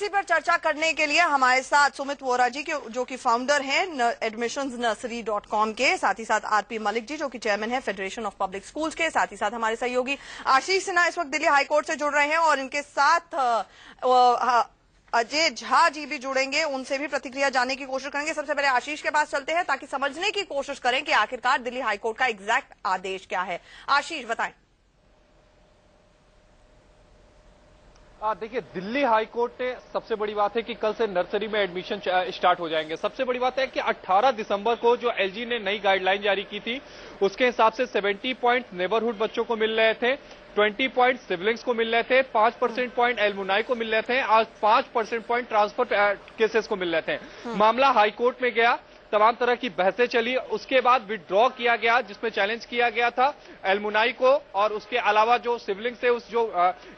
इसी पर चर्चा करने के लिए हमारे साथ सुमित वोरा जी जो कि फाउंडर हैं admissionsnursery.com के, साथ ही साथ आरपी मलिक जी जो कि चेयरमैन है फेडरेशन ऑफ पब्लिक स्कूल्स के, साथ ही साथ हमारे सहयोगी आशीष सिन्हा इस वक्त दिल्ली हाईकोर्ट से जुड़ रहे हैं और इनके साथ अजय झा जी भी जुड़ेंगे, उनसे भी प्रतिक्रिया जानने की कोशिश करेंगे। सबसे पहले आशीष के पास चलते हैं ताकि समझने की कोशिश करें कि आखिरकार दिल्ली हाईकोर्ट का एग्जैक्ट आदेश क्या है। आशीष बताएं। देखिए, दिल्ली हाईकोर्ट ने सबसे बड़ी बात है कि कल से नर्सरी में एडमिशन स्टार्ट हो जाएंगे। सबसे बड़ी बात है कि 18 दिसंबर को जो एलजी ने नई गाइडलाइन जारी की थी उसके हिसाब से 70 पॉइंट नेबरहुड बच्चों को मिल रहे थे, 20 पॉइंट सिबलिंग्स को मिल रहे थे, 5% पॉइंट एलमुनाई को मिल रहे थे, आज 5% पॉइंट ट्रांसफर केसेस को मिल रहे थे। मामला हाईकोर्ट में गया, तमाम तरह की बहसें चली, उसके बाद विड्रॉ किया गया जिसमें चैलेंज किया गया था एलमुनाई को और उसके अलावा जो सिबलिंग्स थे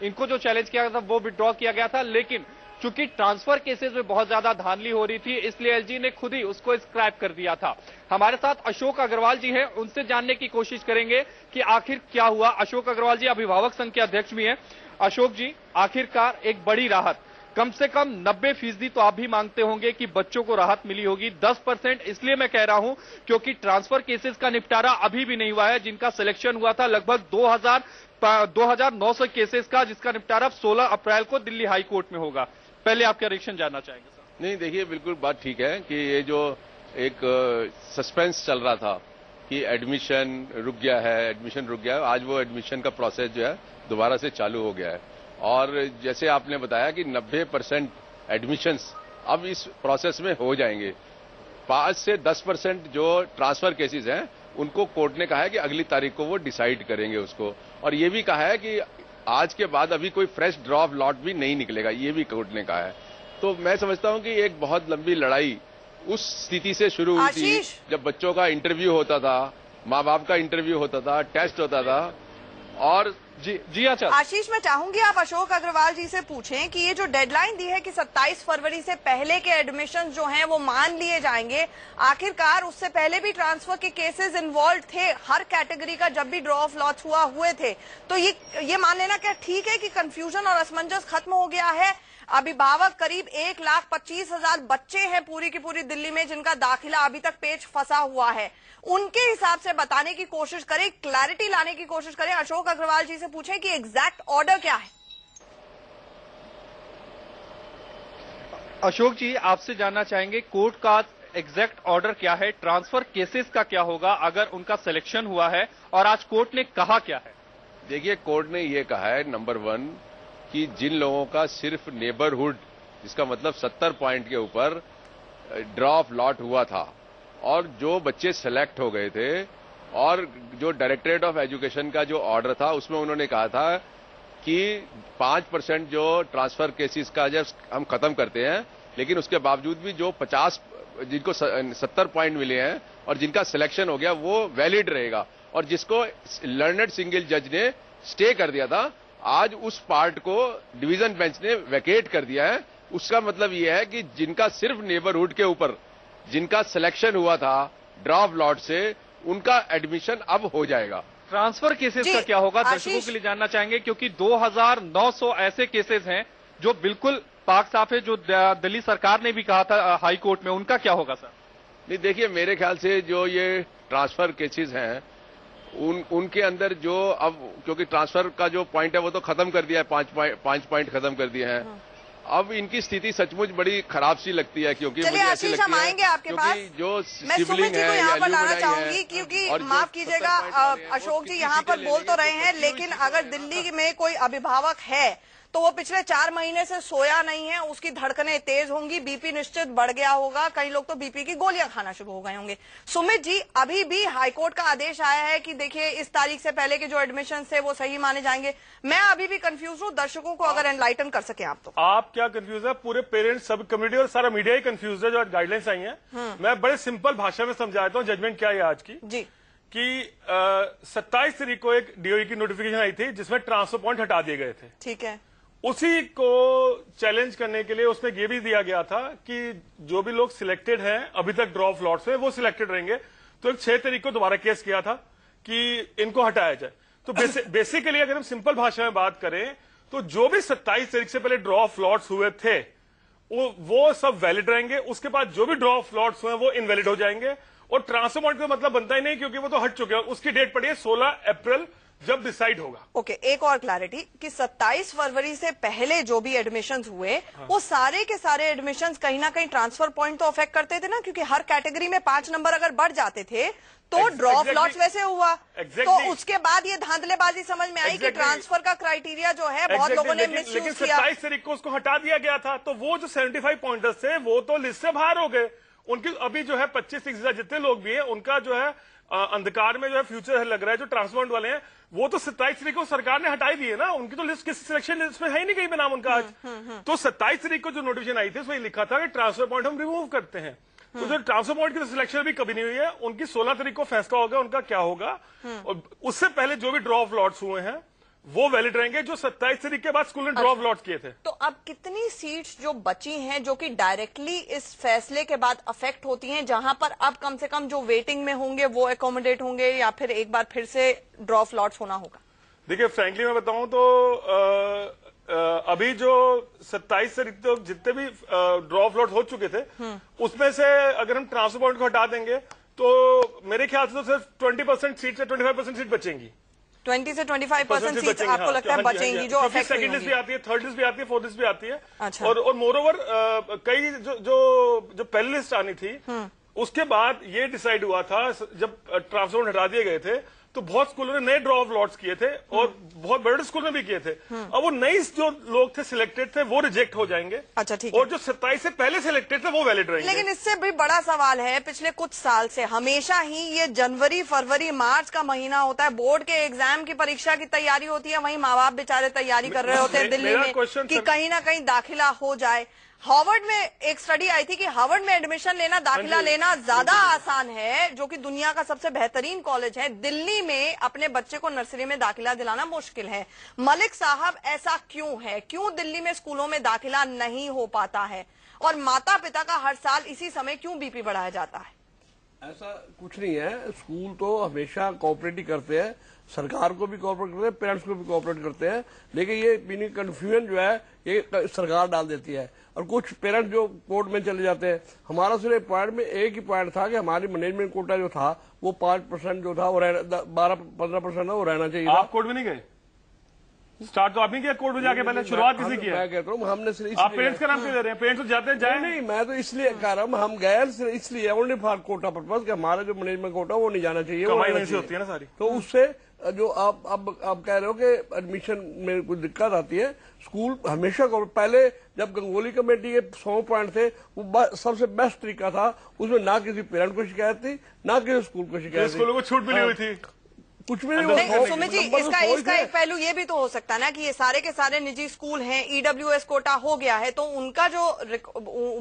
इनको जो चैलेंज किया गया था वो विड्रॉ किया गया था। लेकिन चूंकि ट्रांसफर केसेस में बहुत ज्यादा धांधली हो रही थी इसलिए एलजी ने खुद ही उसको स्क्रैप कर दिया था। हमारे साथ अशोक अग्रवाल जी हैं, उनसे जानने की कोशिश करेंगे कि आखिर क्या हुआ। अशोक अग्रवाल जी अभिभावक संघ के अध्यक्ष भी हैं। अशोक जी, आखिरकार एक बड़ी राहत, कम से कम 90% तो आप भी मांगते होंगे कि बच्चों को राहत मिली होगी। 10% इसलिए मैं कह रहा हूं क्योंकि ट्रांसफर केसेस का निपटारा अभी भी नहीं हुआ है, जिनका सिलेक्शन हुआ था लगभग 2900 केसेस का, जिसका निपटारा 16 अप्रैल को दिल्ली हाई कोर्ट में होगा। पहले आपका रिएक्शन जानना चाहेंगे सर। नहीं, देखिए, बिल्कुल बात ठीक है कि ये जो एक सस्पेंस चल रहा था कि एडमिशन रुक गया है, आज वो एडमिशन का प्रोसेस जो है दोबारा से चालू हो गया है। और जैसे आपने बताया कि 90% एडमिशन्स अब इस प्रोसेस में हो जाएंगे। 5 से 10% जो ट्रांसफर केसेस हैं उनको कोर्ट ने कहा है कि अगली तारीख को वो डिसाइड करेंगे उसको, और ये भी कहा है कि आज के बाद अभी कोई फ्रेश ड्रॉप लॉट भी नहीं निकलेगा, ये भी कोर्ट ने कहा है। तो मैं समझता हूं कि एक बहुत लंबी लड़ाई उस स्थिति से शुरू हुई थी जब बच्चों का इंटरव्यू होता था, माँ बाप का इंटरव्यू होता था, टेस्ट होता था। और जी अच्छा आशीष, मैं चाहूंगी आप अशोक अग्रवाल जी से पूछें कि ये जो डेडलाइन दी है कि 27 फरवरी से पहले के एडमिशन जो हैं वो मान लिए जाएंगे, आखिरकार उससे पहले भी ट्रांसफर के केसेस इन्वॉल्व थे हर कैटेगरी का, जब भी ड्रॉ ऑफ लॉट्स हुए थे। तो ये मान लेना क्या ठीक है कि कंफ्यूजन और असमंजस खत्म हो गया है? अभिभावक करीब 1,25,000 बच्चे हैं पूरी की पूरी दिल्ली में जिनका दाखिला अभी तक पेच फंसा हुआ है, उनके हिसाब से बताने की कोशिश करें, क्लैरिटी लाने की कोशिश करें। अशोक अग्रवाल जी से पूछें कि एग्जैक्ट ऑर्डर क्या है। अशोक जी, आपसे जानना चाहेंगे कोर्ट का एग्जैक्ट ऑर्डर क्या है, ट्रांसफर केसेस का क्या होगा अगर उनका सिलेक्शन हुआ है, और आज कोर्ट ने कहा क्या है? देखिए, कोर्ट ने ये कहा है नंबर 1 कि जिन लोगों का सिर्फ नेबरहुड, जिसका मतलब 70 पॉइंट के ऊपर ड्रॉप लॉट हुआ था और जो बच्चे सेलेक्ट हो गए थे, और जो डायरेक्टरेट ऑफ एजुकेशन का जो ऑर्डर था उसमें उन्होंने कहा था कि 5% जो ट्रांसफर केसेस का जब हम खत्म करते हैं, लेकिन उसके बावजूद भी जो 50 जिनको 70 पॉइंट मिले हैं और जिनका सिलेक्शन हो गया वो वैलिड रहेगा। और जिसको लर्नड सिंगल जज ने स्टे कर दिया था, आज उस पार्ट को डिवीजन बेंच ने वैकेट कर दिया है। उसका मतलब यह है कि जिनका सिर्फ नेबरहुड के ऊपर जिनका सिलेक्शन हुआ था ड्रॉप लॉट से, उनका एडमिशन अब हो जाएगा। ट्रांसफर केसेस का क्या होगा, दर्शकों के लिए जानना चाहेंगे, क्योंकि 2900 ऐसे केसेस हैं जो बिल्कुल पाक साफ है, जो दिल्ली सरकार ने भी कहा था हाई कोर्ट में, उनका क्या होगा सर? नहीं, देखिए, मेरे ख्याल से जो ये ट्रांसफर केसेस हैं उनके अंदर जो अब, क्योंकि ट्रांसफर का जो पॉइंट है वो तो खत्म कर दिया है, 5 पॉइंट खत्म कर दिए हैं। अब इनकी स्थिति सचमुच बड़ी खराब सी लगती है, क्योंकि मुझे ऐसी लगती है आएंगे आपके पास, जो मैं सुमित जी को यहाँ पर लाना चाहूंगी, क्योंकि माफ कीजिएगा अशोक जी यहाँ पर बोल तो रहे हैं, लेकिन अगर दिल्ली में कोई अभिभावक है तो वो पिछले 4 महीने से सोया नहीं है, उसकी धड़कनें तेज होंगी, बीपी निश्चित बढ़ गया होगा, कई लोग तो बीपी की गोलियां खाना शुरू हो गए होंगे। सुमित जी, अभी भी हाईकोर्ट का आदेश आया है कि देखिए इस तारीख से पहले के जो एडमिशन थे वो सही माने जाएंगे। मैं अभी भी कंफ्यूज हूँ, दर्शकों को अगर एनलाइटन कर सके आप तो। आप क्या कंफ्यूज है? पूरे पेरेंट्स, सब कम्युनिटी और सारा मीडिया ही कंफ्यूज है जो गाइडलाइंस आई है। मैं बड़े सिंपल भाषा में समझाता हूँ जजमेंट क्या है आज की जी, कि 27 तारीख को एक डीओई की नोटिफिकेशन आई थी जिसमें ट्रांसफर पॉइंट हटा दिए गए थे। ठीक है, उसी को चैलेंज करने के लिए उसमें यह भी दिया गया था कि जो भी लोग सिलेक्टेड हैं अभी तक ड्रॉप लॉट्स में, वो सिलेक्टेड रहेंगे। तो एक 6 तारीख को दोबारा केस किया था कि इनको हटाया जाए। तो बेसिकली अगर हम सिंपल भाषा में बात करें तो जो भी 27 तारीख से पहले ड्रॉप लॉट्स हुए थे वो सब वैलिड रहेंगे। उसके बाद जो भी ड्रॉप लॉट्स हुए वो इनवैलिड हो जाएंगे और ट्रांसफर पॉइंट का मतलब बनता ही नहीं, क्योंकि वो तो हट चुके हैं। उसकी डेट पड़ी है 16 अप्रैल जब डिसाइड होगा। ओके, एक और क्लैरिटी कि 27 फरवरी से पहले जो भी एडमिशंस हुए वो सारे के सारे एडमिशंस कहीं ना कहीं ट्रांसफर पॉइंट तो अफेक्ट करते थे ना, क्योंकि हर कैटेगरी में 5 नंबर अगर बढ़ जाते थे तो ड्रॉप लॉट्स वैसे हुआ। तो उसके बाद ये धांधलेबाजी समझ में आई कि ट्रांसफर का क्राइटेरिया जो है बहुत लोगों ने मिसयूज किया। लेकिन 27 तारीख को उसको हटा दिया गया था, तो वो जो 75 पॉइंटर्स थे वो तो लिस्ट से बाहर हो गए। उनकी अभी जो है 25-30 जितने लोग भी हैं उनका जो है अंधकार में जो है फ्यूचर लग रहा है। जो ट्रांसफर वाले हैं वो तो 27 तारीख को सरकार ने हटाई दी है ना, उनकी तो लिस्ट किसी सिलेक्शन लिस्ट में है ही नहीं कहीं पे नाम उनका आज। तो 27 तारीख को जो नोटिफिकेशन आई थी उसमें लिखा था कि ट्रांसफर पॉइंट हम रिमूव करते हैं। तो जो ट्रांसफर पॉइंट की सिलेक्शन भी कभी नहीं हुई है, उनकी 16 तारीख को फैसला होगा उनका क्या होगा। और उससे पहले जो भी ड्रॉप लॉट्स हुए हैं वो वैलिड रहेंगे, जो 27 तारीख के बाद स्कूल ने ड्रॉप लॉट किए थे। तो अब कितनी सीट्स जो बची हैं जो कि डायरेक्टली इस फैसले के बाद अफेक्ट होती हैं, जहां पर अब कम से कम जो वेटिंग में होंगे वो एकोमोडेट होंगे या फिर एक बार फिर से ड्रॉप लॉट्स होना होगा? देखिए फ्रैंकली मैं बताऊं तो अभी जो 27 तारीख तक जितने भी ड्रॉप लॉट हो चुके थे उसमें से अगर हम ट्रांसफर पॉइंट को हटा देंगे तो मेरे ख्याल से तो सिर्फ 20% सीट से 25% सीट बचेंगी। 20 से 25% सीट आपको लगता है बचेंगी जो अफेक्ट सेकंड लिस्ट भी आती है, थर्ड लिस्ट भी आती है, फोर्थ लिस्ट भी आती है। अच्छा। और मोरओवर कई जो पहली लिस्ट आनी थी उसके बाद ये डिसाइड हुआ था जब ट्रांसफर हटा दिए गए थे तो बहुत स्कूलों ने नए ड्रॉप लॉट्स किए थे और बहुत बड़े स्कूल में भी किए थे। अब वो नई जो लोग थे सिलेक्टेड थे वो रिजेक्ट हो जाएंगे। अच्छा, ठीक है। और जो 27 से पहले सिलेक्टेड थे वो वैलिड रहेंगे। लेकिन इससे भी बड़ा सवाल है, पिछले कुछ साल से हमेशा ही ये जनवरी फरवरी मार्च का महीना होता है, बोर्ड के एग्जाम की परीक्षा की तैयारी होती है, वहीं माँ बाप बेचारे तैयारी कर रहे होते हैं दिल्ली में कि कहीं ना कहीं दाखिला हो जाए। हार्वर्ड में एक स्टडी आई थी कि हार्वर्ड में एडमिशन लेना, दाखिला लेना ज्यादा आसान है, जो कि दुनिया का सबसे बेहतरीन कॉलेज है। दिल्ली में अपने बच्चे को नर्सरी में दाखिला दिलाना मुश्किल है। मलिक साहब, ऐसा क्यों है? क्यों दिल्ली में स्कूलों में दाखिला नहीं हो पाता है और माता पिता का हर साल इसी समय क्यों बीपी बढ़ाया जाता है? ऐसा कुछ नहीं है, स्कूल तो हमेशा कोऑपरेट ही करते हैं, सरकार को भी कोऑपरेट करते हैं, पेरेंट्स को भी कोऑपरेट करते हैं। लेकिन ये कंफ्यूजन जो है ये सरकार डाल देती है और कुछ पेरेंट्स जो कोर्ट में चले जाते हैं। हमारा सिर्फ पॉइंट में एक ही पॉइंट था कि हमारी मैनेजमेंट कोटा जो था वो 5% जो था वो 12-15% वो रहना चाहिए। आप कोर्ट में नहीं गए? स्टार्ट तो आप ही किया कोर्ट में जाके, पहले शुरुआत किसी की है? मैं कहता हूँ हमने सिर्फ आप पेरेंट्स का नाम क्यों दे रहे हैं? पेरेंट्स तो जाते हैं जाए नहीं, मैं तो इसलिए कह रहा हूँ हम गए इसलिए ओनली फॉर कोटा पर्पज कि हमारा जो मैनेजमेंट कोटा वो नहीं जाना चाहिए, कमाई वहीं से होती है ना सारी। तो उससे जो आप कह रहे हो कि एडमिशन में कुछ दिक्कत आती है, स्कूल हमेशा पहले जब गंगोली कमेटी के 100 पॉइंट थे वो सबसे बेस्ट तरीका था, उसमें ना किसी पेरेंट को शिकायत थी ना किसी स्कूल को शिकायत थी, स्कूलों को छूट मिली हुई थी, कुछ भी नहीं। सुमित जी, इसका एक पहलू ये भी तो हो सकता है ना कि ये सारे के सारे निजी स्कूल हैं, ईडब्ल्यूएस कोटा हो गया है, तो उनका जो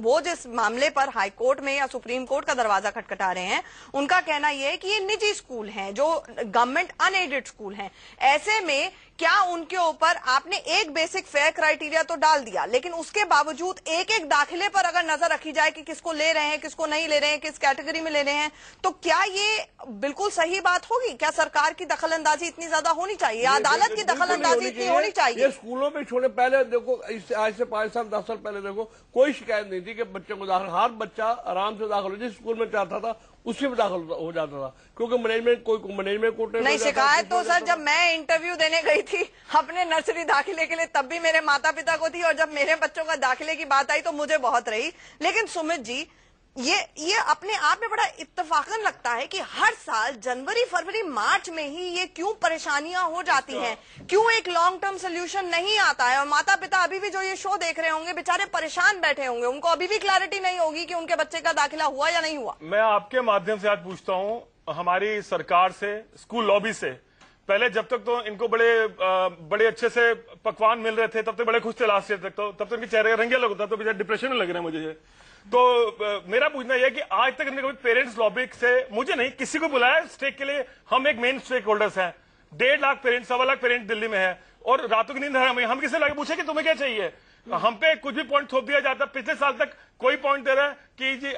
वो जिस मामले पर हाई कोर्ट में या सुप्रीम कोर्ट का दरवाजा खटखटा रहे हैं, उनका कहना यह है कि ये निजी स्कूल हैं जो गवर्नमेंट अनएडेड स्कूल हैं। ऐसे में क्या उनके ऊपर आपने एक बेसिक फेयर क्राइटेरिया तो डाल दिया, लेकिन उसके बावजूद एक एक दाखिले पर अगर नजर रखी जाए कि किसको ले रहे हैं, किसको नहीं ले रहे हैं, किस कैटेगरी में ले रहे हैं, तो क्या ये बिल्कुल सही बात होगी? क्या सरकार की दखलंदाजी इतनी ज्यादा होनी चाहिए, अदालत की दखलंदाजी इतनी होनी चाहिए? ये स्कूलों में छोड़े पहले देखो, आज से 5 साल 10 साल पहले देखो कोई शिकायत नहीं थी कि बच्चे को दाखिल, हर बच्चा आराम से दाखिल हो, जिस स्कूल में चाहता था उसी में दाखिल हो जाता था, क्योंकि मैनेजमेंट कोटे नहीं। शिकायत तो सर जब मैं इंटरव्यू देने गई थी अपने नर्सरी दाखिले के लिए तब भी मेरे माता पिता को थी, और जब मेरे बच्चों का दाखिले की बात आई तो मुझे बहुत रही। लेकिन सुमित जी, ये अपने आप में बड़ा इत्तेफाकन लगता है कि हर साल जनवरी फरवरी मार्च में ही ये क्यों परेशानियां हो जाती हैं, क्यों एक लॉन्ग टर्म सोल्यूशन नहीं आता है? और माता पिता अभी भी जो ये शो देख रहे होंगे बेचारे परेशान बैठे होंगे, उनको अभी भी क्लैरिटी नहीं होगी कि उनके बच्चे का दाखिला हुआ या नहीं हुआ। मैं आपके माध्यम से आज पूछता हूं हमारी सरकार से, स्कूल लॉबी से, पहले जब तक तो इनको बड़े अच्छे से पकवान मिल रहे थे तब तक बड़े खुश थे, लास्ट ईयर तक तो तब तक इनके चेहरे रंगे लग होता, तो बेचारे डिप्रेशन में लग रहे हैं मुझे। तो मेरा पूछना यह है कि आज तक इनने कभी पेरेंट्स लॉबी से, मुझे नहीं किसी को बुलाया स्टेक के लिए? हम एक मेन स्टेक होल्डर्स हैं, 1.5 लाख पेरेंट्स, 1.25 लाख पेरेंट्स दिल्ली में है और रातों की नींद हराम है। हम किसे लाके पूछे कि तुम्हें क्या चाहिए? हम पे कुछ भी पॉइंट थोप दिया जाता। पिछले साल तक कोई पॉइंट दे रहा है कि जी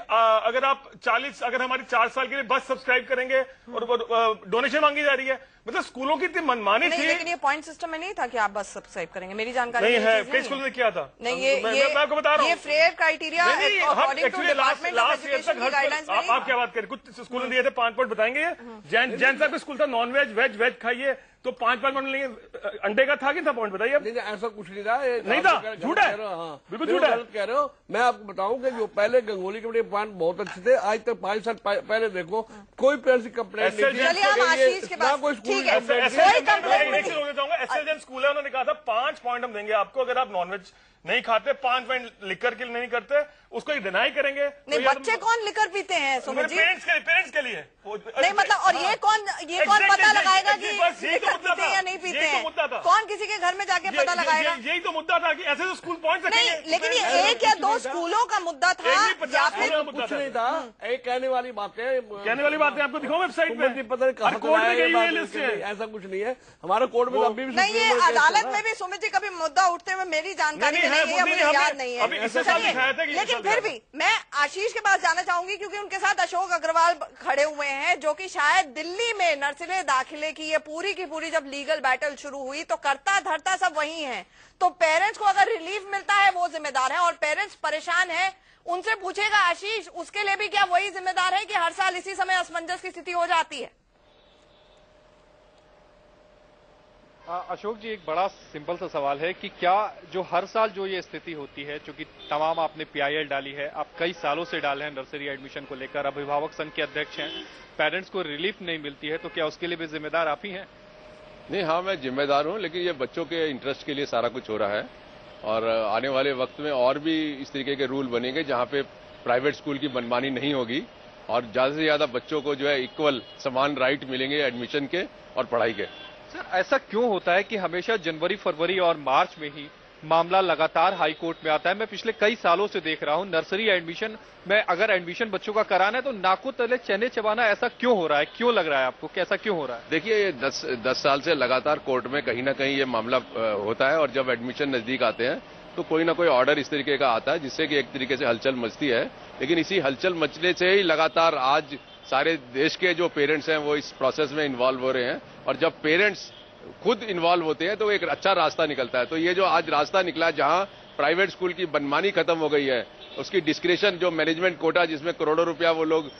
अगर आप 40 अगर हमारी 4 साल के लिए बस सब्सक्राइब करेंगे और डोनेशन मांगी जा रही है, मतलब स्कूलों की इतनी मनमानी थी। लेकिन ये पॉइंट सिस्टम में नहीं था कि आप बस सब्सक्राइब करेंगे, मेरी जानकारी नहीं है। कई स्कूल में किया था। नहीं, ये मैं आपको बता रहा हूँ, ये फेयर क्राइटेरिया लास्ट ईयर तक आप क्या बात करें, कुछ स्कूल ने दिए थे 5 पॉइंट बताएंगे। जैन साहब का स्कूल था, नॉन वेज वेज खाइए तो 5 पॉइंट लेंगे। अंडे का था कि था पॉइंट बताइए। नहीं, ऐसा कुछ नहीं था, नहीं था, झूठ है, बिल्कुल झूठ है, गलत कह रहे हो। मैं आपको बताऊं कि जो पहले गंगोली के पॉइंट बहुत अच्छे थे, आज तक 5 साल पहले देखो कोई पेरेंट्स की कंप्लेंट नहीं थी। चलिए हम आशीष के पास, ठीक है, कोई कंप्लेंट चाहूंगा। एसएलजन स्कूल है, उन्होंने कहा था 5 पॉइंट हम देंगे आपको अगर आप नॉनवेज नहीं खाते, 5 पॉइंट लिकर के लिए नहीं करते, उसको डिनाई करेंगे। नहीं, बच्चे कौन लिकर पीते हैं सुमित जी? पेरेंट्स के लिए नहीं, मतलब और ये कौन पता लगाएगा कि लिकर पीते हैं या नहीं पीते हैं? कौन किसी के घर में जाके पता लगाएगा? यही तो मुद्दा था कि ऐसे तो स्कूल पहुंच सकेंगे। नहीं, लेकिन ये 1 या 2 स्कूलों का मुद्दा था या फिर कुछ नहीं था। एक कहने वाली बातें आपको दिखाओ वेबसाइट पे, पता नहीं कहाँ कोर्ट में गई हुई है लिस्ट है। ऐसा कुछ नहीं है हमारे कोर्ट में अभी भी। नहीं, ये अदालत में भी सुमित जी कभी मुद्दा उठते हुए मेरी जानकारी में नहीं है, मुझे याद नहीं है। लेकिन फिर भी मैं आशीष के पास जाना चाहूंगी क्योंकि उनके साथ अशोक अग्रवाल खड़े हुए हैं, जो कि शायद दिल्ली में नर्सरी दाखिले की ये पूरी की पूरी जब लीगल बैटल शुरू हुई तो करता धरता सब वही है। तो पेरेंट्स को अगर रिलीफ मिलता है वो जिम्मेदार है, और पेरेंट्स परेशान है उनसे पूछेगा आशीष, उसके लिए भी क्या वही जिम्मेदार है कि हर साल इसी समय असमंजस की स्थिति हो जाती है? अशोक जी, एक बड़ा सिंपल सा सवाल है कि क्या जो हर साल जो ये स्थिति होती है, चूंकि तमाम आपने पीआईएल डाली है, आप कई सालों से डाले हैं नर्सरी एडमिशन को लेकर, अभिभावक संघ के अध्यक्ष हैं, पेरेंट्स को रिलीफ नहीं मिलती है, तो क्या उसके लिए भी जिम्मेदार आप ही हैं? नहीं, हाँ मैं जिम्मेदार हूं, लेकिन ये बच्चों के इंटरेस्ट के लिए सारा कुछ हो रहा है और आने वाले वक्त में और भी इस तरीके के रूल बनेंगे जहां पे प्राइवेट स्कूल की मनमानी नहीं होगी और ज्यादा से ज्यादा बच्चों को जो है इक्वल समान राइट मिलेंगे एडमिशन के और पढ़ाई के। सर, ऐसा क्यों होता है कि हमेशा जनवरी, फरवरी और मार्च में ही मामला लगातार हाई कोर्ट में आता है? मैं पिछले कई सालों से देख रहा हूं नर्सरी एडमिशन में अगर एडमिशन बच्चों का कराना है तो नाकू तले चने चबाना, ऐसा क्यों हो रहा है? क्यों लग रहा है आपको, कैसा क्यों हो रहा है? देखिए, ये 10 साल से लगातार कोर्ट में कहीं ना कहीं ये मामला होता है और जब एडमिशन नजदीक आते हैं तो कोई ना कोई ऑर्डर इस तरीके का आता है जिससे कि एक तरीके से हलचल मचती है। लेकिन इसी हलचल मचने से ही लगातार आज सारे देश के जो पेरेंट्स हैं वो इस प्रोसेस में इन्वॉल्व हो रहे हैं और जब पेरेंट्स खुद इन्वॉल्व होते हैं तो एक अच्छा रास्ता निकलता है। तो ये जो आज रास्ता निकला जहां प्राइवेट स्कूल की मनमानी खत्म हो गई है, उसकी डिस्क्रिशन जो मैनेजमेंट कोटा जिसमें करोड़ों रुपया वो लोग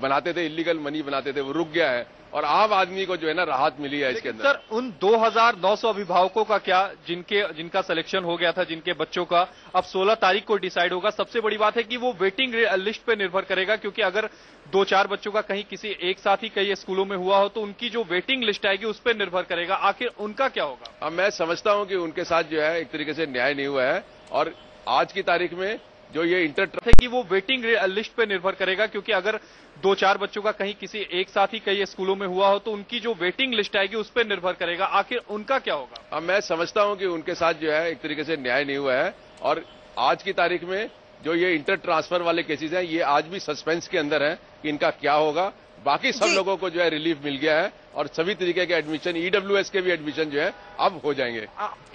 बनाते थे, इलीगल मनी बनाते थे, वो रुक गया है और आम आदमी को जो है ना राहत मिली है इसके अंदर। सर, उन 2900 अभिभावकों का क्या जिनका सिलेक्शन हो गया था, जिनके बच्चों का अब 16 तारीख को डिसाइड होगा? सबसे बड़ी बात है कि वो वेटिंग लिस्ट पे निर्भर करेगा, क्योंकि अगर 2-4 बच्चों का कहीं किसी एक साथ ही कई स्कूलों में हुआ हो तो उनकी जो वेटिंग लिस्ट आएगी उस पर निर्भर करेगा। आखिर उनका क्या होगा? अब मैं समझता हूं कि उनके साथ जो है एक तरीके से न्याय नहीं हुआ है और आज की तारीख में जो ये इंटर है कि वो वेटिंग लिस्ट पे निर्भर करेगा, क्योंकि अगर 2-4 बच्चों का कहीं किसी एक साथ ही कई स्कूलों में हुआ हो तो उनकी जो वेटिंग लिस्ट आएगी उस पर निर्भर करेगा। आखिर उनका क्या होगा? अब मैं समझता हूं कि उनके साथ जो है एक तरीके से न्याय नहीं हुआ है और आज की तारीख में जो ये इंटर ट्रांसफर वाले केसेस हैं ये आज भी सस्पेंस के अंदर है कि इनका क्या होगा। बाकी सब लोगों को जो है रिलीफ मिल गया है और सभी तरीके के एडमिशन, ईडब्ल्यूएस के भी एडमिशन जो है अब हो जाएंगे।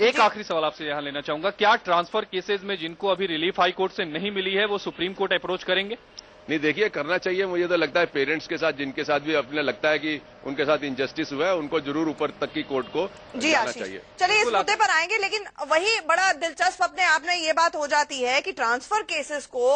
एक आखिरी सवाल आपसे यहां लेना चाहूंगा, क्या ट्रांसफर केसेस में जिनको अभी रिलीफ हाई कोर्ट से नहीं मिली है वो सुप्रीम कोर्ट अप्रोच करेंगे? नहीं, देखिए करना चाहिए। मुझे तो लगता है पेरेंट्स के साथ जिनके साथ भी अपने लगता है कि उनके साथ इनजस्टिस हुआ है उनको जरूर ऊपर तक की कोर्ट को जाना चाहिए। चलिए इस मुद्दे पर आएंगे, लेकिन वही बड़ा दिलचस्प अपने आप में ये बात हो जाती है कि ट्रांसफर केसेस को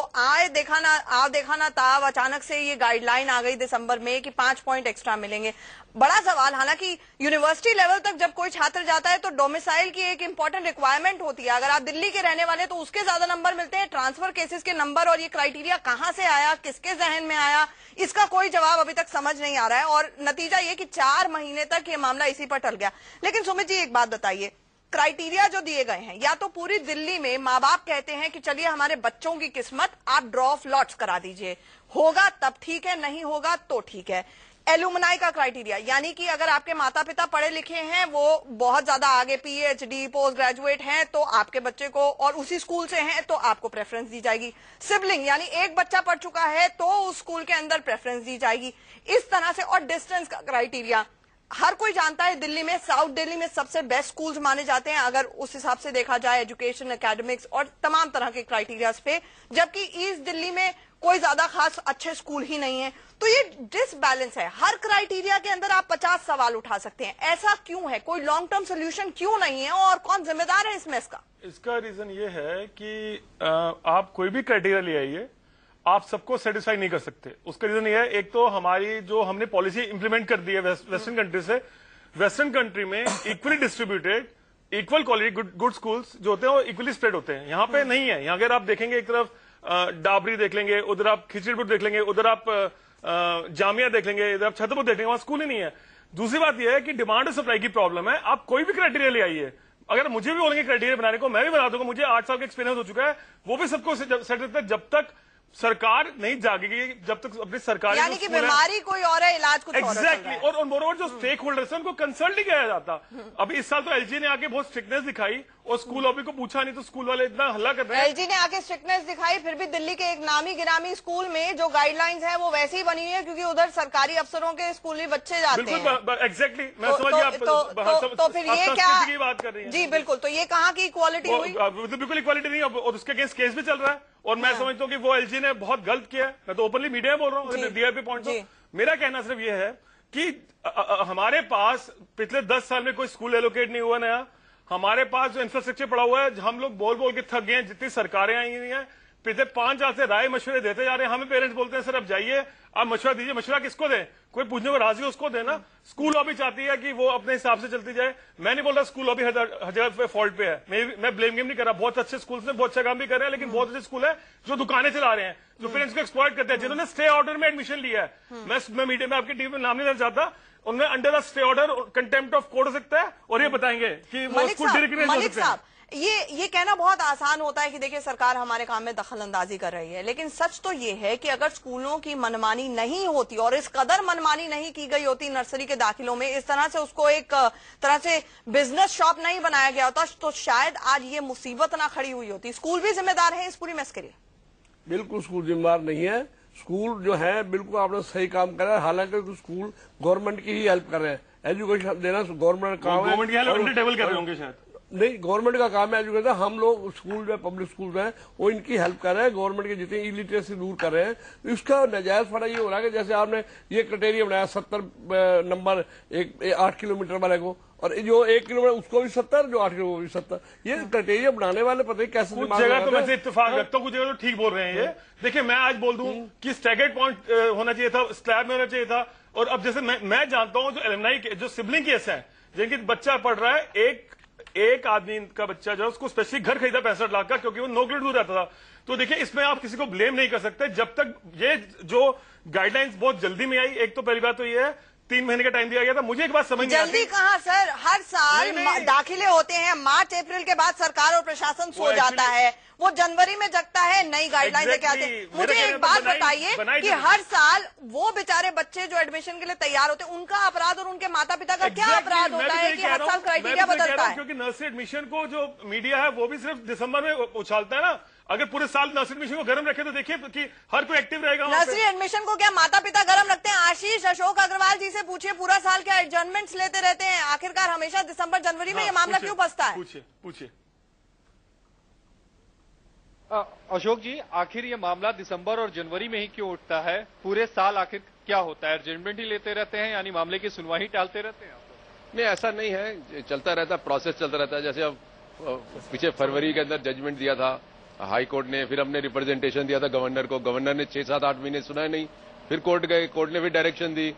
देखा ना ताव अचानक से ये गाइडलाइन आ गई दिसंबर में कि 5 पॉइंट एक्स्ट्रा मिलेंगे। बड़ा सवाल, हालांकि यूनिवर्सिटी लेवल तक जब कोई छात्र जाता है तो डोमिसाइल की एक इंपॉर्टेंट रिक्वायरमेंट होती है। अगर आप दिल्ली के रहने वाले तो उसके ज्यादा नंबर मिलते हैं। ट्रांसफर केसेस के नंबर और ये क्राइटेरिया कहां से आया, किसके जहन में आया, इसका कोई जवाब अभी तक समझ नहीं आ रहा है और नतीजा ये कि 4 महीने तक ये मामला इसी पर टल गया। लेकिन सुमित जी एक बात बताइए, क्राइटेरिया जो दिए गए हैं, या तो पूरी दिल्ली में माँ बाप कहते हैं कि चलिए हमारे बच्चों की किस्मत आप ड्रॉ ऑफ लॉट्स करा दीजिए, होगा तब ठीक है, नहीं होगा तो ठीक है। एलुमनाई का क्राइटेरिया, यानी कि अगर आपके माता पिता पढ़े लिखे हैं, वो बहुत ज्यादा आगे पीएचडी पोस्ट ग्रेजुएट हैं, तो आपके बच्चे को और उसी स्कूल से हैं तो आपको प्रेफरेंस दी जाएगी। सिबलिंग, यानी एक बच्चा पढ़ चुका है तो उस स्कूल के अंदर प्रेफरेंस दी जाएगी। इस तरह से, और डिस्टेंस का क्राइटेरिया, हर कोई जानता है दिल्ली में, साउथ दिल्ली में सबसे बेस्ट स्कूल्स माने जाते हैं अगर उस हिसाब से देखा जाए एजुकेशन, एकेडमिक्स और तमाम तरह के क्राइटेरियाज पे, जबकि ईस्ट दिल्ली में कोई ज्यादा खास अच्छे स्कूल ही नहीं है। तो ये डिसबैलेंस है। हर क्राइटेरिया के अंदर आप 50 सवाल उठा सकते हैं, ऐसा क्यों है? कोई लॉन्ग टर्म सोल्यूशन क्यों नहीं है और कौन जिम्मेदार है इसमें? इसका रीजन ये है कि आप कोई भी क्राइटेरिया ले आइए, आप सबको सेटिस्फाई नहीं कर सकते। उसका रीजन ये है, एक तो हमारी जो हमने पॉलिसी इंप्लीमेंट कर दी है वेस्टर्न कंट्री से, वेस्टर्न कंट्री में equally distributed equal quality good schools जो होते हैं वो इक्वली स्प्रेड होते हैं। यहाँ पे नहीं है। यहाँ अगर आप देखेंगे एक तरफ डाबरी देख लेंगे, उधर आप खिचड़ीपुर देख लेंगे, उधर आप जामिया देख लेंगे, इधर आप छतरपुर देख लेंगे, वहां स्कूल ही नहीं है। दूसरी बात यह है कि डिमांड और सप्लाई की प्रॉब्लम है। आप कोई भी क्राइटेरिया ले आइए, अगर मुझे भी बोलेंगे क्राइटेरिया बनाने को, मैं भी बना दूंगा, मुझे 8 साल का एक्सपीरियंस हो चुका है, वो भी सबको सेट करता है। जब तक सरकार नहीं जागेगी, जब तक अपनी सरकार, यानी कि बीमारी कोई और है, इलाज कुछ और है। एग्जैक्टली। और मोरोवर जो स्टेक होल्डर्स है उनको कंसल्ट नहीं किया जाता। अभी इस साल तो एलजी ने आके बहुत स्ट्रिक्टनेस दिखाई और स्कूल लॉबी को पूछा नहीं, तो स्कूल वाले इतना हल्ला कर रहे हैं। एलजी ने आके स्ट्रिक्टनेस दिखाई, फिर भी दिल्ली के एक नामी गिरामी स्कूल में जो गाइडलाइंस है वो वैसी ही बनी हुई है, क्योंकि उधर सरकारी अफसरों के स्कूली बच्चे जाते हैं। बिल्कुल, एग्जैक्टली। मैं समझ गया। तो फिर ये क्या की बात कर रही है? जी बिल्कुल। तो ये कहाँ की इक्वालिटी हुई? बिल्कुल इक्वालिटी नहीं, और उसके अगेंस्ट केस भी चल रहा है। और मैं समझता हूँ कि वो एलजी ने बहुत गलत किया है। मैं तो ओपनली मीडिया में बोल रहा हूँ, डीआरपी पॉइंट। मेरा कहना सिर्फ ये है कि हमारे पास पिछले 10 साल में कोई स्कूल एलोकेट नहीं हुआ नया। हमारे पास जो इंफ्रास्ट्रक्चर पड़ा हुआ है, हम लोग बोल बोल के थक गए हैं। जितनी सरकारें आई हुई हैं, पिछले 5 साल से राय मशवरे देते जा रहे हैं। हमें पेरेंट्स बोलते हैं सर अब जाइए, आप मशवरा दीजिए। मशवरा किसको दें? कोई पूछने को राजी हो उसको देना। स्कूल लॉबी चाहती है कि वो अपने हिसाब से चलती जाए। मैं नहीं बोल रहा स्कूल लॉबी हर जगह पे फॉल्ट पे है, मैं ब्लेम गेम नहीं कर रहा। बहुत अच्छे स्कूल ने बहुत अच्छा काम भी कर रहे हैं, लेकिन बहुत अच्छे स्कूल है जो दुकानें चला रहे हैं, जो पेरेंट्स को एक्सप्लॉइट करते हैं, जिन्होंने स्टे ऑर्डर में एडमिशन लिया है। मैं मीडिया में आपकी टीम में नाम नहीं लेना चाहता, उनमें under stay order contempt of court हो सकता है, और ये बताएंगे कि वो स्कूल डिरेक्टरेट हो सकते हैं। ये कहना बहुत आसान होता है कि देखिए सरकार हमारे काम में दखल अंदाजी कर रही है, लेकिन सच तो ये है कि अगर स्कूलों की मनमानी नहीं होती और इस कदर मनमानी नहीं की गई होती नर्सरी के दाखिलों में, इस तरह से उसको एक तरह से बिजनेस शॉप नहीं बनाया गया होता, तो शायद आज ये मुसीबत ना खड़ी हुई होती। स्कूल भी जिम्मेदार है इस पूरी मेस के लिए? बिल्कुल स्कूल जिम्मेदार नहीं है। स्कूल जो है बिल्कुल आपने सही काम करा है। हालांकि स्कूल गवर्नमेंट की ही हेल्प कर रहे हैं। एजुकेशन देना गवर्नमेंट का काम है। गवर्नमेंट की हेल्प टेबल कर रहे होंगे शायद। नहीं, गवर्नमेंट का काम है एजुकेशन। हम लोग स्कूल जो पब्लिक स्कूल हैं वो इनकी हेल्प कर रहे हैं। गवर्नमेंट के जितनी इलिटरेसी दूर कर रहे हैं। इसका नाजायज फायदा ये हो रहा है कि जैसे आपने ये क्राइटेरिया बनाया 70 नंबर 8 किलोमीटर वाले को, और जो 1 किलोमीटर उसको भी 70, जो 8 किलोमीटर भी 70। ये क्राइटेरिया बनाने वाले पता नहीं कैसे। कुछ जगह तो मैं इत्तेफाक रखता हूँ, कुछ जगह तो ठीक बोल रहे हैं ये। देखिए मैं आज बोल दूं कि स्टैगर्ड पॉइंट होना चाहिए था, स्लैब में होना चाहिए था। और अब जैसे मैं जानता हूं जो एलुमनाई के जो सिबलिंग केस है, जिनकी बच्चा पढ़ रहा है, एक आदमी का बच्चा जो है उसको स्पेशली घर खरीदा 65 लाख का, क्योंकि वो 9 किलोमीटर दूर रहता था। तो देखिए इसमें आप किसी को ब्लेम नहीं कर सकते जब तक ये जो गाइडलाइंस बहुत जल्दी में आई। एक तो पहली बात तो ये है 3 महीने का टाइम दिया गया था। मुझे एक बात समझ नहीं आती। जल्दी कहाँ सर, हर साल दाखिले होते हैं, मार्च अप्रैल के बाद सरकार और प्रशासन सो जाता है, वो जनवरी में जगता है, नई गाइडलाइन लेके आते हैं। मुझे एक बात बताइए कि हर साल वो बेचारे बच्चे जो एडमिशन के लिए तैयार होते हैं, उनका अपराध और उनके माता पिता का क्या अपराध होता है कि हर साल क्राइटेरिया बदलता है? क्योंकि नर्सरी एडमिशन को जो मीडिया है वो भी सिर्फ दिसंबर में उछालता है ना। अगर पूरे साल नर्सरी एडमिशन को गर्म रखे तो देखिए कि हर कोई एक्टिव रहेगा। नर्सरी एडमिशन को क्या माता पिता गर्म रखते हैं? आशीष अशोक अग्रवाल जी से पूछिए, पूरा साल क्या एडजर्नमेंट्स लेते रहते हैं, आखिरकार हमेशा दिसंबर जनवरी में ये मामला क्यों फंसता है? पूछिए। अशोक जी, आखिर ये मामला दिसंबर और जनवरी में ही क्यों उठता है? पूरे साल आखिर क्या होता है? एडजर्नमेंट ही लेते रहते हैं, यानी मामले की सुनवाई टालते रहते हैं? नहीं, ऐसा नहीं है, चलता रहता, प्रोसेस चलता रहता है। जैसे अब पीछे फरवरी के अंदर जजमेंट दिया था हाई कोर्ट ने, फिर हमने रिप्रेजेंटेशन दिया था गवर्नर को, गवर्नर ने 6, 7, 8 महीने सुना नहीं, फिर कोर्ट गए, कोर्ट ने फिर डायरेक्शन दी।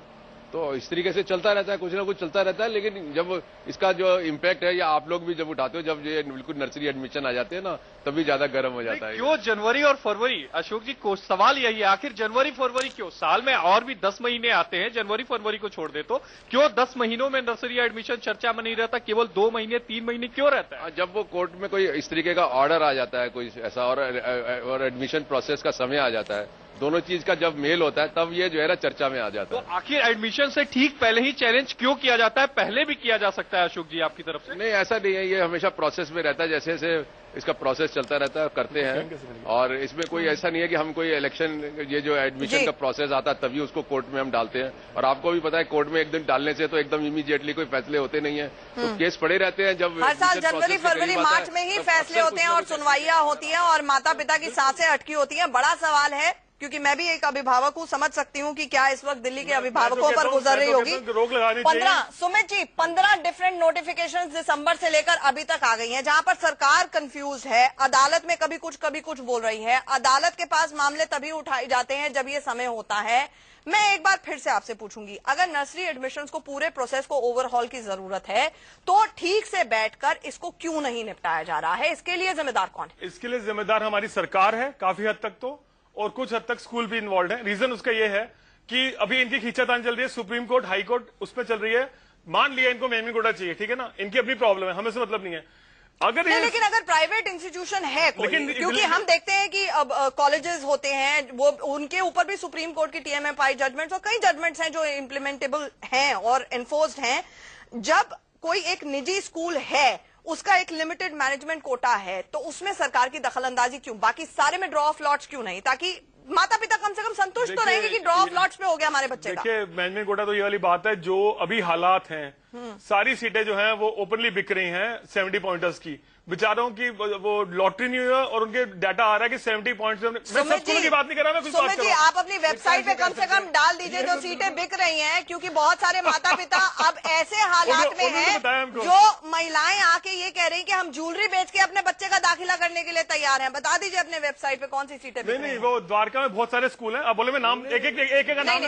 तो इस तरीके से चलता रहता है, कुछ ना कुछ चलता रहता है। लेकिन जब इसका जो इम्पैक्ट है, या आप लोग भी जब उठाते हो, जब ये बिल्कुल नर्सरी एडमिशन आ जाते हैं ना, तभी ज्यादा गर्म हो जाता है। क्यों जनवरी और फरवरी? अशोक जी को सवाल यही है, आखिर जनवरी फरवरी क्यों? साल में और भी 10 महीने आते हैं, जनवरी फरवरी को छोड़ दे तो क्यों 10 महीनों में नर्सरी एडमिशन चर्चा में नहीं रहता, केवल 2 महीने 3 महीने क्यों रहता है? जब वो कोर्ट में कोई इस तरीके का ऑर्डर आ जाता है कोई ऐसा, और एडमिशन प्रोसेस का समय आ जाता है, दोनों चीज का जब मेल होता है तब ये जो है ना चर्चा में आ जाता तो है। आखिर एडमिशन से ठीक पहले ही चैलेंज क्यों किया जाता है? पहले भी किया जा सकता है अशोक जी आपकी तरफ से? नहीं, ऐसा नहीं है, ये हमेशा प्रोसेस में रहता है, जैसे जैसे इसका प्रोसेस चलता रहता है करते हैं। और इसमें कोई ऐसा नहीं है कि हम कोई इलेक्शन, ये जो एडमिशन का प्रोसेस आता है तभी उसको कोर्ट में हम डालते हैं। और आपको भी पता है कोर्ट में एक दिन डालने से तो एकदम इमीडिएटली कोई फैसले होते नहीं है, तो केस पड़े रहते हैं। जब हर साल जनवरी फरवरी मार्च में ही फैसले होते हैं और सुनवाइयां होती हैं और माता पिता की सांसें अटकी होती हैं। बड़ा सवाल है, क्योंकि मैं भी एक अभिभावक हूँ, समझ सकती हूँ कि क्या इस वक्त दिल्ली के अभिभावकों पर गुजर रही होगी। 15 सुमित जी 15 डिफरेंट नोटिफिकेशंस दिसंबर से लेकर अभी तक आ गई हैं, जहां पर सरकार कंफ्यूज है। अदालत में कभी कुछ बोल रही है। अदालत के पास मामले तभी उठाए जाते हैं जब ये समय होता है। मैं एक बार फिर से आपसे पूछूंगी, अगर नर्सरी एडमिशंस को पूरे प्रोसेस को ओवरहॉल की जरूरत है तो ठीक से बैठकर इसको क्यों नहीं निपटाया जा रहा है? इसके लिए जिम्मेदार कौन है? इसके लिए जिम्मेदार हमारी सरकार है काफी हद तक तो, और कुछ हद तक स्कूल भी इन्वॉल्व है। रीजन उसका ये है कि अभी इनकी खींचातान चल रही है, सुप्रीम कोर्ट हाई कोर्ट उस पर चल रही है। मान लिया इनको मेमनी कोटा चाहिए, ठीक है ना, इनकी अपनी प्रॉब्लम है, हमें से मतलब नहीं है। अगर नहीं, लेकिन अगर प्राइवेट इंस्टीट्यूशन है कोई, क्योंकि हम देखते हैं कि अब कॉलेजेस होते हैं, वो उनके ऊपर भी सुप्रीम कोर्ट की TMFI जजमेंट्स और कई जजमेंट्स हैं जो इम्प्लीमेंटेबल हैं और एनफोर्स्ड हैं। जब कोई एक निजी स्कूल है, उसका एक लिमिटेड मैनेजमेंट कोटा है, तो उसमें सरकार की दखलंदाजी क्यों? बाकी सारे में ड्रॉ ऑफ लॉट्स क्यों नहीं, ताकि माता पिता कम से कम संतुष्ट तो रहेंगे कि ड्रॉ ऑफ लॉट्स पे हो गया हमारे बच्चे का। देखिए, मैनेजमेंट कोटा तो ये वाली बात है, जो अभी हालात हैं, सारी सीटें जो हैं वो ओपनली बिक रही हैं 70 पॉइंटर्स की। बेचारों की वो लॉटरी नहीं हुआ और उनके डाटा आ रहा है कि 70 पॉइंट्स। मैं सब स्कूलों की बात नहीं कर रहा, मैं कुछ बात कर रहा हूं। आप अपनी वेबसाइट पे कम से कम डाल दीजिए जो सीटें बिक रही हैं, क्योंकि बहुत सारे माता पिता अब ऐसे हालात में हैं जो महिलाएं आके ये कह रही कि हम ज्वेलरी बेच के अपने बच्चे का दाखिला करने के लिए तैयार हैं। बता दीजिए अपने वेबसाइट पे कौन सी सीटें बिक रही हैं। नहीं, वो द्वारका में बहुत सारे स्कूल हैं। अब बोले मैं नाम एक का नाम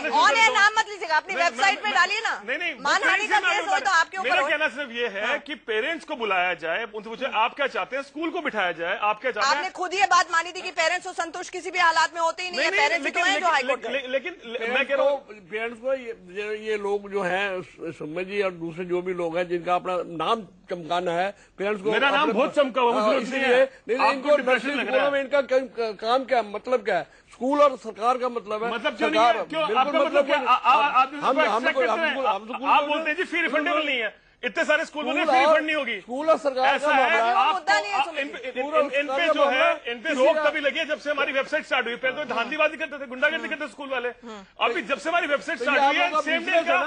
नाम मत लीजिएगा, अपनी वेबसाइट पे डालिए ना। नहीं, मानहानि का केस हो तो आपके ऊपर। मेरा कहना सिर्फ ये है कि पेरेंट्स को बुलाया जाए, उनसे पूछे आप क्या चाहते हैं, स्कूल को बिठाया जाए, आप क्या चाहते हैं। आपने खुद ये बात मानी थी कि पेरेंट्स को संतुष्ट किसी भी हालात में होते ही नहीं है, पेरेंट्स तो हैं जो हाईकोर्ट गए। लेकिन मैं कह रहा हूँ पेरेंट्स को ये लोग जो हैं सुमित जी और दूसरे जो भी लोग हैं जिनका अपना नाम चमकाना है, पेरेंट्स को मेरा नाम बहुत चमका हुआ, इसलिए इनको नर्सरी स्कूलों में इनका काम क्या, मतलब क्या है? स्कूल और सरकार का मतलब है, मतलब सरकार आपका मतलब क्या? आप बोलते हैं जी फी रिफंडेबल नहीं है, इतने सारे स्कूल बोले फी रिफंड नहीं होगी। स्कूल और सरकार ऐसा है, इन पे जो है इन पे रोक तभी लगी है जब से हमारी वेबसाइट स्टार्ट हुई। पहले तो धांधलीबाजी करते थे, गुंडागर्दी करते थे स्कूल वाले। अभी जब से हमारी वेबसाइट स्टार्ट हुई है, सेम डे का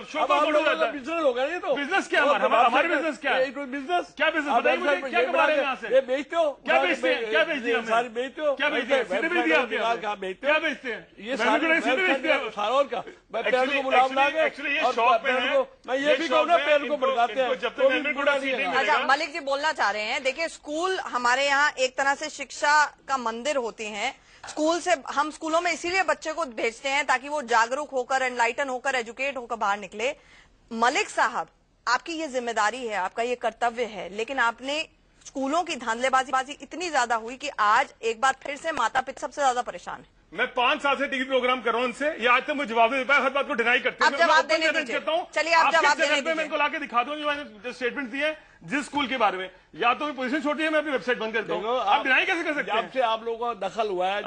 शो का बोर्ड हो जाता है। बिजनेस हो गया ये तो। बिजनेस क्या हमारी बिजनेस क्या है? बिजनेस क्या बिजनेस बताइए मुझे, क्या कमा रहे हैं यहाँ से? ये बेचते हो, क्या बेचते हैं? क्या बेचते हैं? सारी बेचते हो, क्या बेचते हैं? सीधे बेच दिया आपने? क्या बेचते हैं? ये सीधे बेचते हैं सारा का। मैं पेरेंट्स को बुला के एक्चुअली ये शॉप पे है, मैं ये भी कहूँ ना, पेरेंट्स को भड़काते हैं। अच्छा, मलिक जी बोलना चाह रहे हैं, देखिए स्कूल हमारे यहाँ एक तरह से शिक्षा का मंदिर होते हैं। स्कूल से हम स्कूलों में इसीलिए बच्चे को भेजते हैं ताकि वो जागरूक होकर, एनलाइटन होकर, एजुकेट होकर बाहर निकले। मलिक साहब, आपकी ये जिम्मेदारी है, आपका ये कर्तव्य है, लेकिन आपने स्कूलों की धांधलेबाजी इतनी ज्यादा हुई कि आज एक बार फिर से माता पिता सबसे ज्यादा परेशान है। मैं 5 साल से टीवी प्रोग्राम कर रहा हूं इनसे, ये आज तक मुझे जवाब नहीं दे पाया, हर बात को डिनाई करते हैं। अब जवाब देने दीजिए, चलिए आप जवाब देने दीजिए। मैं इनको लाके दिखा दूं जो मैंने स्टेटमेंट दिए जिस स्कूल के बारे में, या तो पोजीशन छोटी है, मैं अपनी वेबसाइट बंद करता हूँ। आप डिनाई कैसे कर सकते हैं? जब से आप लोगों का दखल हुआ है,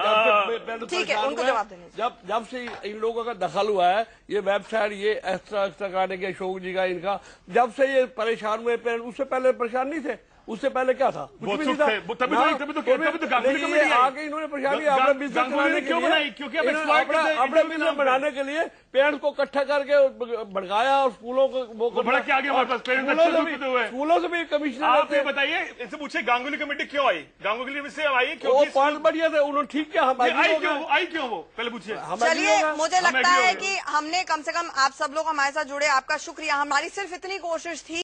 ठीक है, उनको जवाब देने। जब से इन लोगों का दखल हुआ है, ये वेबसाइट, ये एक्स्ट्रा करने के अशोक जी का, इनका, जब से ये परेशान हुए पेरेंट्स, उससे पहले परेशान नहीं थे। उससे पहले क्या था? कुछ भी नहीं था। तभी तो गांगुली कमेटी आगे इन्होंने परेशानी अपना बिजनेस बनाने के लिए, क्योंकि अपना बिजनेस बनाने के लिए पेरेंट्स को इकट्ठा करके भड़काया और स्कूलों को वो भड़क के आगे हमारे पास स्कूलों से भी कमिश्नर। आप ये बताइए, इनसे पूछे गांगुली कमेटी क्यों आई? गांगुली से आई क्योंकि पॉइंट बढ़िया थे, उन्होंने ठीक किया। हम आई क्यों वो पहले पूछिए। चलिए, मुझे लगता है कि हमने कम से कम आप सब लोग हमारे साथ जुड़े, आपका शुक्रिया। हमारी सिर्फ इतनी कोशिश थी